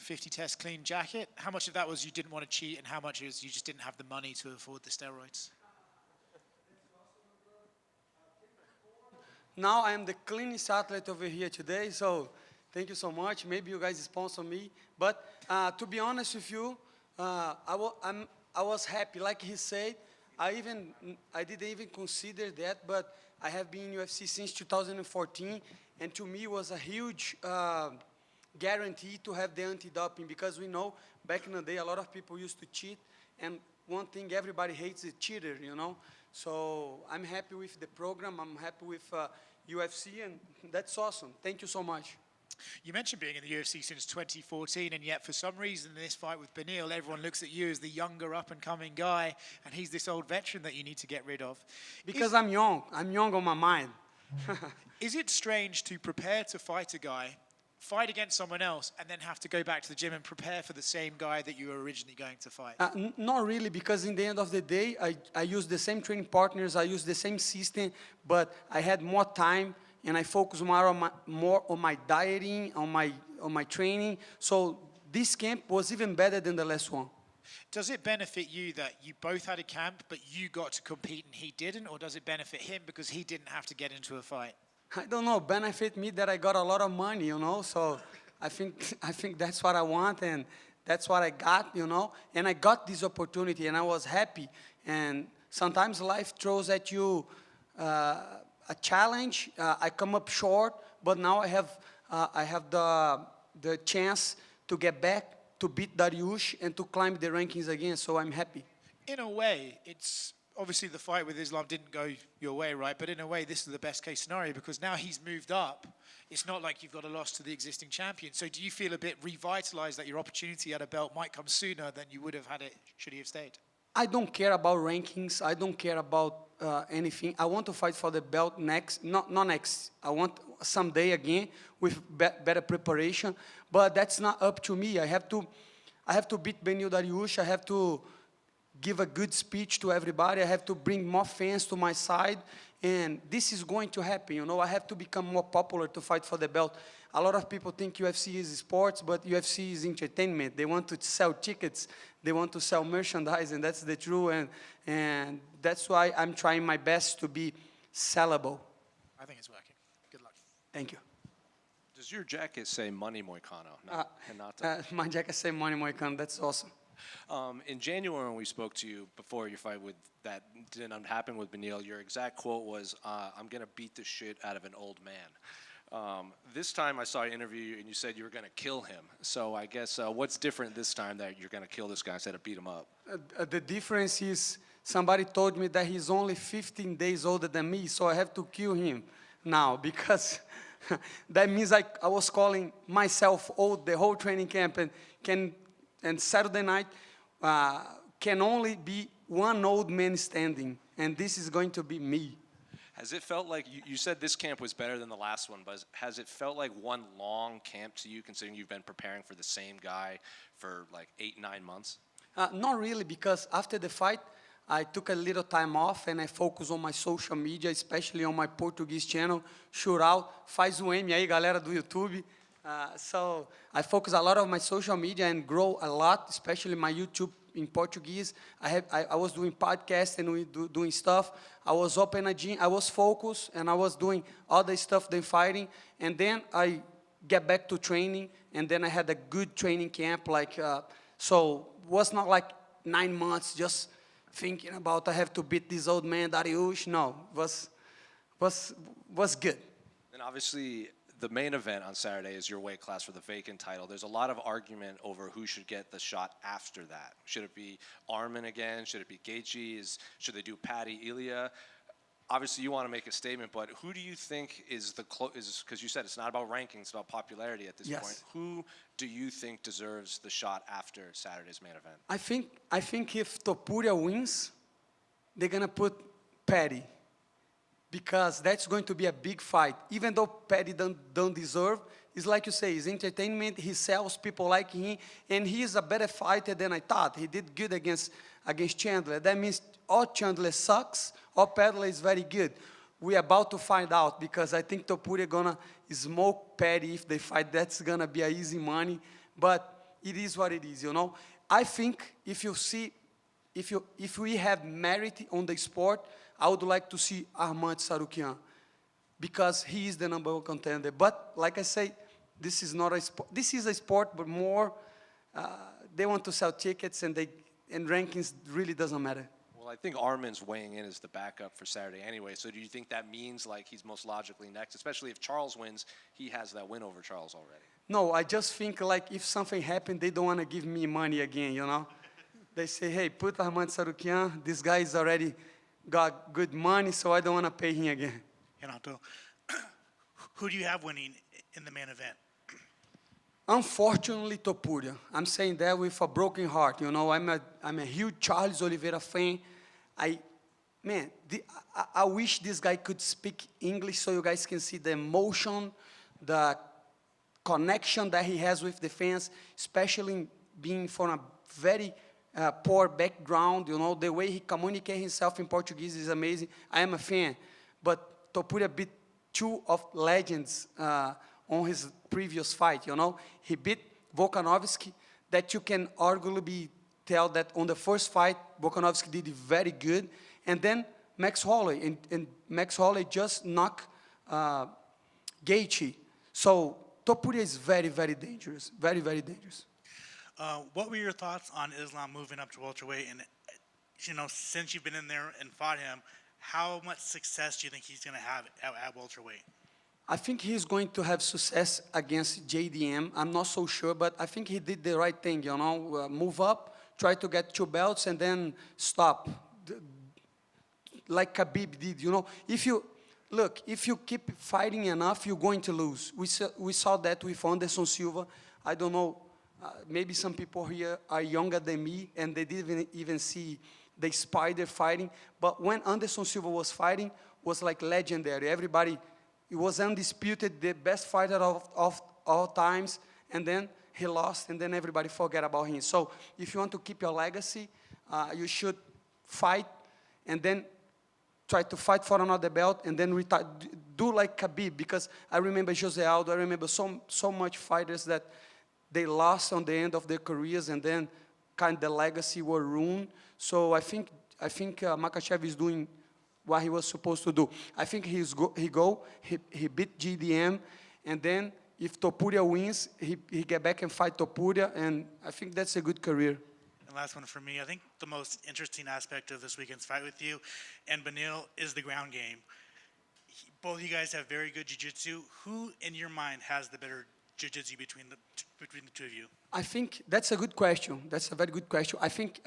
50 test clean jacket. How much of that was you didn't want to cheat, and how much is you just didn't have the money to afford the steroids? Now I am the cleanest athlete over here today, so thank you so much. Maybe you guys sponsor me. But to be honest with you, I was happy. Like he said, I didn't even consider that, but I have been in UFC since 2014, and to me it was a huge guarantee to have the anti-doping, because we know back in the day a lot of people used to cheat, and one thing everybody hates is cheater, you know. So I'm happy with the program. I'm happy with UFC, and that's awesome. Thank you so much. You mentioned being in the UFC since 2014, and yet for some reason in this fight with Beneil, everyone looks at you as the younger up-and-coming guy, and he's this old veteran that you need to get rid of. Because I'm young. I'm young on my mind. Is it strange to prepare to fight a guy, fight against someone else, and then have to go back to the gym and prepare for the same guy that you were originally going to fight? Not really, because in the end of the day, I use the same training partners, I use the same system, but I had more time, and I focus more on my dieting, on my training. So this camp was even better than the last one. Does it benefit you that you both had a camp, but you got to compete and he didn't? Or does it benefit him because he didn't have to get into a fight? I don't know, benefit me that I got a lot of money, you know, so I think that's what I want, and that's what I got, you know, and I got this opportunity, and I was happy. And sometimes life throws at you a challenge. I come up short, but now I have the chance to get back, to beat Dariush, and to climb the rankings again, so I'm happy. In a way, it's obviously the fight with Islam didn't go your way, right? But in a way, this is the best case scenario, because now he's moved up. It's not like you've got a loss to the existing champion. So do you feel a bit revitalized that your opportunity at a belt might come sooner than you would have had it should he have stayed? I don't care about rankings. I don't care about anything. I want to fight for the belt next, not next. I want someday again with better preparation. But that's not up to me. I have to beat Beneil Dariush. I have to give a good speech to everybody. I have to bring more fans to my side. And this is going to happen, you know. I have to become more popular to fight for the belt. A lot of people think UFC is sports, but UFC is entertainment. They want to sell tickets. They want to sell merchandise, and that's the truth. And that's why I'm trying my best to be sellable. I think it's working. Good luck. Thank you. Does your jacket say Money Moicano? Renato? My jacket say Money Moicano. That's awesome. In January, when we spoke to you before your fight with that didn't happen with Beneil, your exact quote was, "I'm going to beat the shit out of an old man." This time I saw you interview you, and you said you were going to kill him. So I guess what's different this time that you're going to kill this guy instead of beat him up? The difference is somebody told me that he's only 15 days older than me, so I have to kill him now, because that means I was calling myself old the whole training camp, and Saturday night can only be one old man standing, and this is going to be me. Has it felt like, you said this camp was better than the last one, but has it felt like one long camp to you, considering you've been preparing for the same guy for like 8-9 months? Not really, because after the fight, I took a little time off, and I focused on my social media, especially on my Portuguese channel, Shootout. Faz o M aí, galera do YouTube. So I focus a lot on my social media and grow a lot, especially my YouTube in Portuguese. I was doing podcasts and doing stuff. I was open a gym. I was focused, and I was doing other stuff than fighting. And then I get back to training, and then I had a good training camp. So it was not like 9 months just thinking about I have to beat this old man Dariush. No, it was good. And obviously, the main event on Saturday is your weight class for the vacant title. There's a lot of argument over who should get the shot after that. Should it be Arman again? Should it be Gaethje? Should they do Paddy, Ilya? Obviously, you want to make a statement, but who do you think is the closest? Because you said it's not about rankings, it's about popularity at this point. Who do you think deserves the shot after Saturday's main event? I think if Topuria wins, they're gonna put Paddy, because that's going to be a big fight. Even though Paddy don't deserve, it's like you say, it's entertainment, he sells, people like him, and he's a better fighter than I thought. He did good against Chandler. That means or Chandler sucks, or Paddy is very good. We're about to find out, because I think Topuria gonna smoke Paddy if they fight. That's gonna be a easy money. But it is what it is, you know. I think if you see, if we have merit on the sport, I would like to see Armand Sarukian because he is the number one contender. But like I say, this is not a sport. This is a sport, but more they want to sell tickets and rankings really doesn't matter. Well, I think Armin's weighing in as the backup for Saturday anyway. So do you think that means like he's most logically next, especially if Charles wins, he has that win over Charles already? No, I just think like if something happened, they don't want to give me money again, you know? They say, hey, put Armand Sarukian. This guy is already got good money, so I don't want to pay him again. Renato, who do you have winning in the main event? Unfortunately, Topuria. I'm saying that with a broken heart. You know, I'm a huge Charles Oliveira fan. I wish this guy could speak English so you guys can see the emotion, the connection that he has with the fans, especially being from a very poor background. You know, the way he communicates himself in Portuguese is amazing. I am a fan, but Topuria beat two of legends on his previous fight, you know. He beat Volkanovski, that you can arguably tell that on the first fight, Volkanovski did very good. And then Max Holloway, and Max Holloway just knocked Gaethje. So Topuria is very, very dangerous, very, very dangerous. What were your thoughts on Islam moving up to welterweight? And, you know, since you've been in there and fought him, how much success do you think he's going to have at welterweight? I think he's going to have success against JDM. I'm not so sure, but I think he did the right thing, you know, move up, try to get 2 belts, and then stop, like Khabib did, you know. If you keep fighting enough, you're going to lose. We saw that with Anderson Silva. I don't know, maybe some people here are younger than me, and they didn't even see the Spider fighting. But when Anderson Silva was fighting, was like legendary. Everybody, he was undisputed, the best fighter of all times, and then he lost, and then everybody forget about him. So if you want to keep your legacy, you should fight, and then try to fight for another belt, and then retire. Do like Khabib, because I remember Jose Aldo, I remember so much fighters that they lost on the end of their careers, and then kind of the legacy were ruined. So I think Makhachev is doing what he was supposed to do. I think he beat GDM, and then if Topuria wins, he get back and fight Topuria, and I think that's a good career. And last one for me, I think the most interesting aspect of this weekend's fight with you and Beneil is the ground game. Both you guys have very good jiu-jitsu. Who, in your mind, has the better jiu-jitsu between the two of you? I think that's a good question. That's a very good question. I think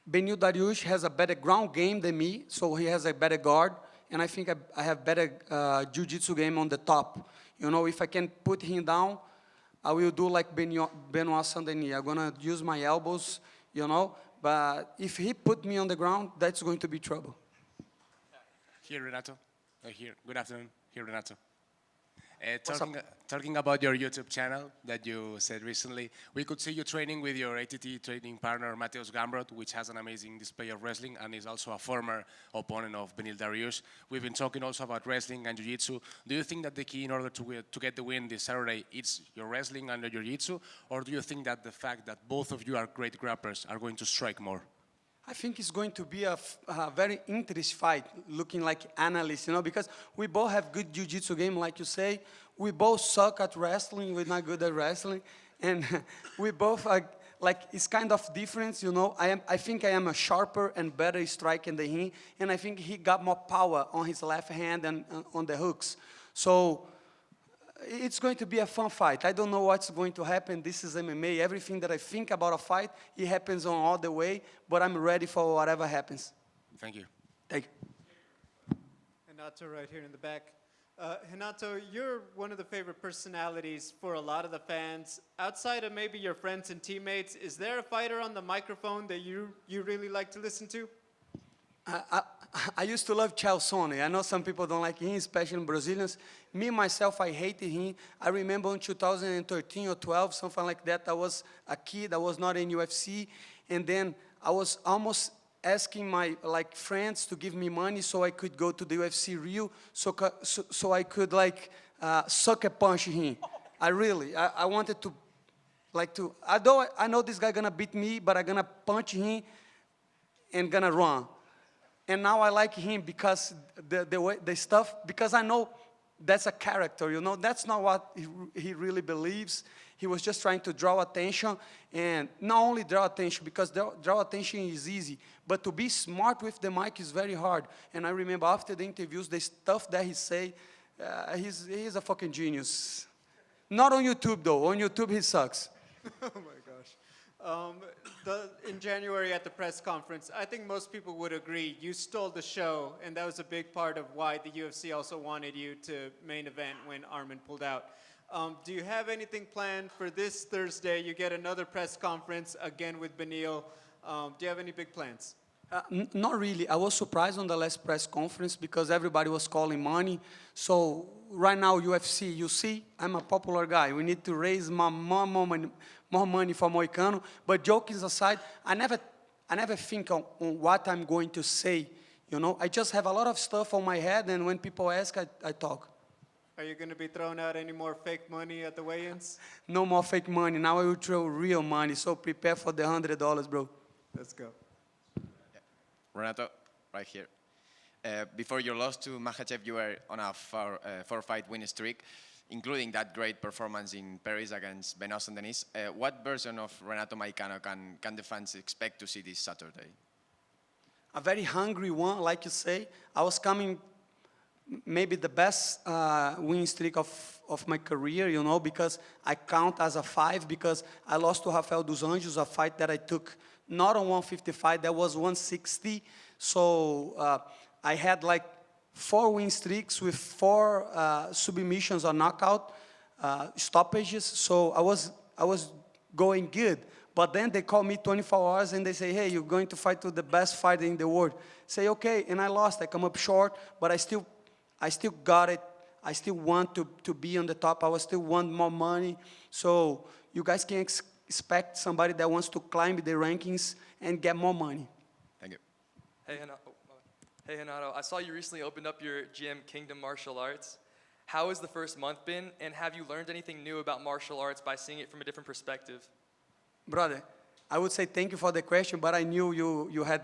Beneil Dariush has a better ground game than me, so he has a better guard, and I think I have better jiu-jitsu game on the top. You know, if I can put him down, I will do like Benoit Saint-Denis. I'm going to use my elbows, you know, but if he put me on the ground, that's going to be trouble. Here, Renato. Here. Good afternoon. Here, Renato. Talking about your YouTube channel that you said recently, we could see you training with your ATT training partner, Mateus Gamrot, which has an amazing display of wrestling and is also a former opponent of Beneil Dariush. We've been talking also about wrestling and jiu-jitsu. Do you think that the key in order to get the win this Saturday is your wrestling and your jiu-jitsu, or do you think that the fact that both of you are great grapplers are going to strike more? I think it's going to be a very interesting fight, looking like analysts, you know, because we both have good jiu-jitsu game, like you say. We both suck at wrestling. We're not good at wrestling. And we both are, like, it's kind of different, you know. I think I am a sharper and better striker than him, and I think he got more power on his left hand and on the hooks. So it's going to be a fun fight. I don't know what's going to happen. This is MMA. Everything that I think about a fight, it happens on all the way, but I'm ready for whatever happens. Thank you. Thank you. Renato right here in the back. Renato, you're one of the favorite personalities for a lot of the fans. Outside of maybe your friends and teammates, is there a fighter on the microphone that you really like to listen to? I used to love Chalsone. I know some people don't like him, especially Brazilians. Me, myself, I hated him. I remember in 2013 or 12, something like that, I was a kid. I was not in UFC. And then I was almost asking my friends to give me money so I could go to the UFC Rio, so I could sucker punch him. I wanted to Although I know this guy gonna beat me, but I'm gonna punch him and gonna run. And now I like him because the stuff, because I know that's a character, that's not what he really believes. He was just trying to draw attention, and not only draw attention, because draw attention is easy, but to be smart with the mic is very hard. And I remember after the interviews, the stuff that he say, he's a fucking genius. Not on YouTube though, on YouTube he sucks. Oh my gosh. In January at the press conference, I think most people would agree you stole the show, and that was a big part of why the UFC also wanted you to main event when Armin pulled out. Do you have anything planned for this Thursday? You get another press conference again with Beneil. Do you have any big plans? Not really. I was surprised on the last press conference because everybody was calling money. So right now, UFC, you see, I'm a popular guy. We need to raise more money for Moicano. But jokes aside, I never think on what I'm going to say. I just have a lot of stuff on my head, and when people ask, I talk. Are you going to be throwing out any more fake money at the weigh-ins? No more fake money. Now I will throw real money. So prepare for the $100, bro. Let's go. Renato, right here. Before your loss to Makhachev, you were on a four-fight win streak, including that great performance in Paris against Benos and Denis. What version of Renato Moicano can the fans expect to see this Saturday? A very hungry one, like you say. I was coming maybe the best win streak of my career, because I count as a 5 because I lost to Rafael dos Anjos, a fight that I took not on 155, that was 160. So I had like 4 win streaks with 4 submissions or knockout stoppages. So I was going good. But then they call me 24 hours and they say, hey, you're going to fight with the best fighter in the world. Say, okay, and I lost. I come up short, but I still got it. I still want to be on the top. I still want more money. So you guys can expect somebody that wants to climb the rankings and get more money. Thank you. Hey, Renato, I saw you recently opened up your gym, Kingdom Martial Arts. How has the first month been, and have you learned anything new about martial arts by seeing it from a different perspective? Brother, I would say thank you for the question, but I knew you had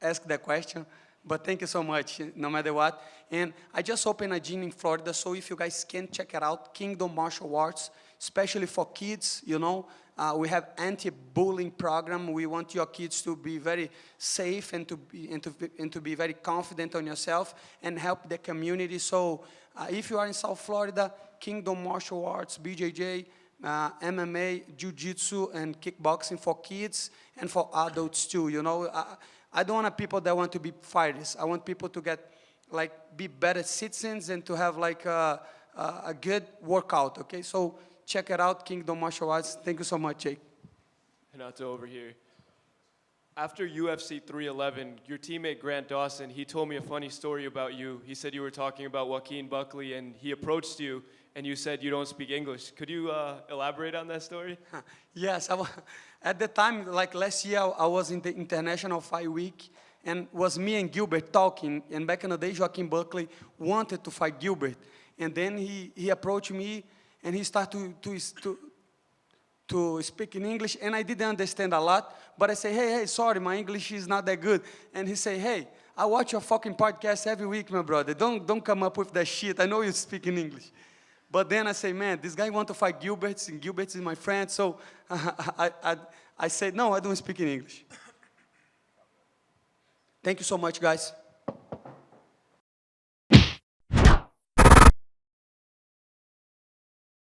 asked that question. But thank you so much, no matter what. And I just opened a gym in Florida, so if you guys can check it out, Kingdom Martial Arts, especially for kids, we have anti-bullying program. We want your kids to be very safe and to be very confident on yourself and help the community. So if you are in South Florida, Kingdom Martial Arts, BJJ, MMA, Jiu-Jitsu, and kickboxing for kids and for adults too. I don't want people that want to be fighters. I want people to be better citizens and to have a good workout, okay? So check it out, Kingdom Martial Arts. Thank you so much, Jake. Renato over here. After UFC 311, your teammate Grant Dawson, he told me a funny story about you. He said you were talking about Joaquin Buckley, and he approached you, and you said you don't speak English. Could you elaborate on that story? Yes, at the time, like last year, I was in the International Fight Week, and was me and Gilbert talking, and back in the day, Joaquin Buckley wanted to fight Gilbert, and then he approached me, and he started to speak in English, and I didn't understand a lot, but I say, hey, sorry, my English is not that good, and he say, hey, I watch your fucking podcast every week, my brother, don't come up with that shit, I know you speak in English. But then I say, man, this guy want to fight Gilbert, and Gilbert is my friend, so I said, no, I don't speak in English. Thank you so much, guys.